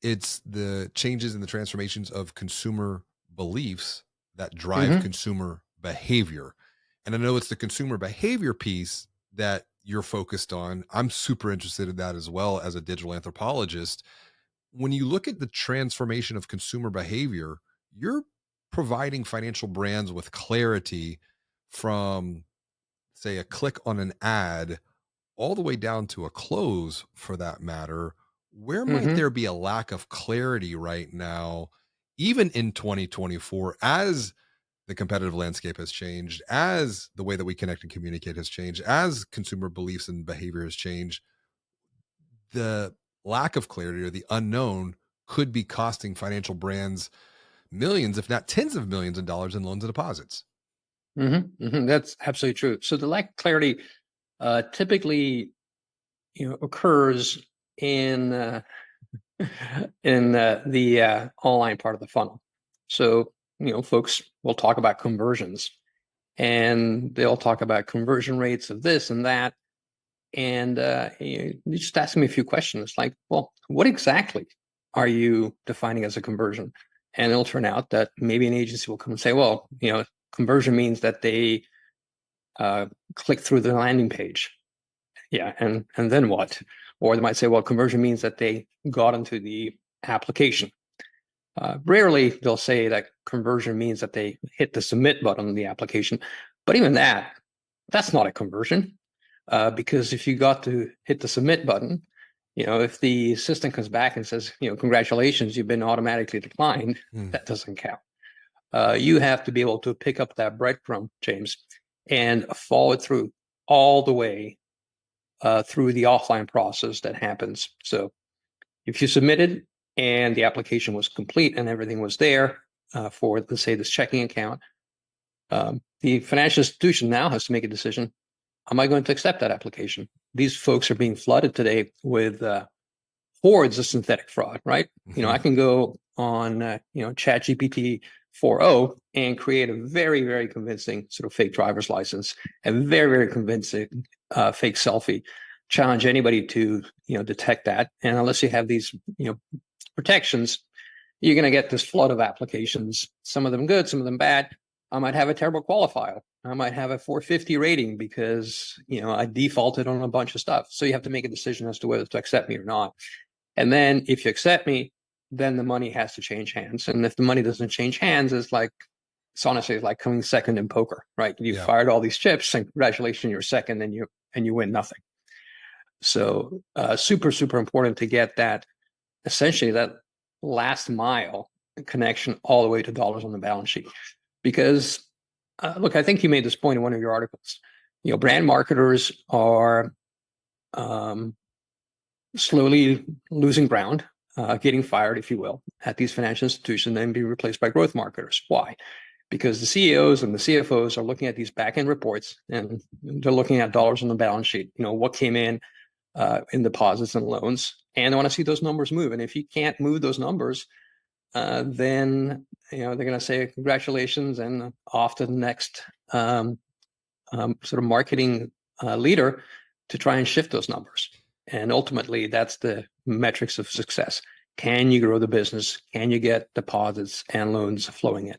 It's the changes and the transformations of consumer beliefs that drive Hmm. consumer behavior. And I know it's the consumer behavior piece that you're focused on. I'm super interested in that as well as a digital anthropologist. When you look at the transformation of consumer behavior, you're providing financial brands with clarity from, say, a click on an ad all the way down to a close for that matter. Where might Hmm. there be a lack of clarity right now, even in 2024, as the competitive landscape has changed, as the way that we connect and communicate has changed, as consumer beliefs and behavior has changed? The lack of clarity or the unknown could be costing financial brands millions, if not tens of millions of dollars in loans and deposits. Hmm. Hmm. That's absolutely true. So the lack of clarity typically, occurs in the online part of the funnel. So, folks will talk about conversions, and they'll talk about conversion rates of this and that. And you just ask me a few questions like, well, what exactly are you defining as a conversion? And it'll turn out that maybe an agency will come and say, well, conversion means that they uh, click through the landing page. Yeah, and then what? Or they might say, well, conversion means that they got into the application. Rarely they'll say that conversion means that they hit the submit button on the application, but even that's not a conversion, because if you got to hit the submit button, if the system comes back and says, congratulations, you've been automatically declined, Hmm. that doesn't count. You have to be able to pick up that breadcrumb, James, and follow it through all the way through the offline process that happens. So if you submitted and the application was complete and everything was there for, let's say, this checking account, the financial institution now has to make a decision. Am I going to accept that application? These folks are being flooded today with hordes of synthetic fraud, right? I Mhm. can go on, ChatGPT 4.0 and create a very, very convincing sort of fake driver's license, a very, very convincing fake selfie. Challenge anybody to, detect that. And unless you have these, protections, you're going to get this flood of applications, some of them good, some of them bad. I might have a terrible qualifier. I might have a 450 rating because, I defaulted on a bunch of stuff. So you have to make a decision as to whether to accept me or not. And then if you accept me, then the money has to change hands. And if the money doesn't change hands, it's honestly like coming second in poker, right? You Yeah. fired all these chips and congratulations, you're second and you win nothing. So super, super important to get that, essentially that last mile connection all the way to dollars on the balance sheet. Because look, I think you made this point in one of your articles. Brand marketers are um, slowly losing ground, getting fired, if you will, at these financial institutions, and being replaced by growth marketers. Why? Because the CEOs and the CFOs are looking at these back end reports and they're looking at dollars on the balance sheet. What came in deposits and loans, and they want to see those numbers move. And if you can't move those numbers, then they're going to say congratulations and off to the next sort of marketing leader to try and shift those numbers. And ultimately, that's the metrics of success. Can you grow the business? Can you get deposits and loans flowing in?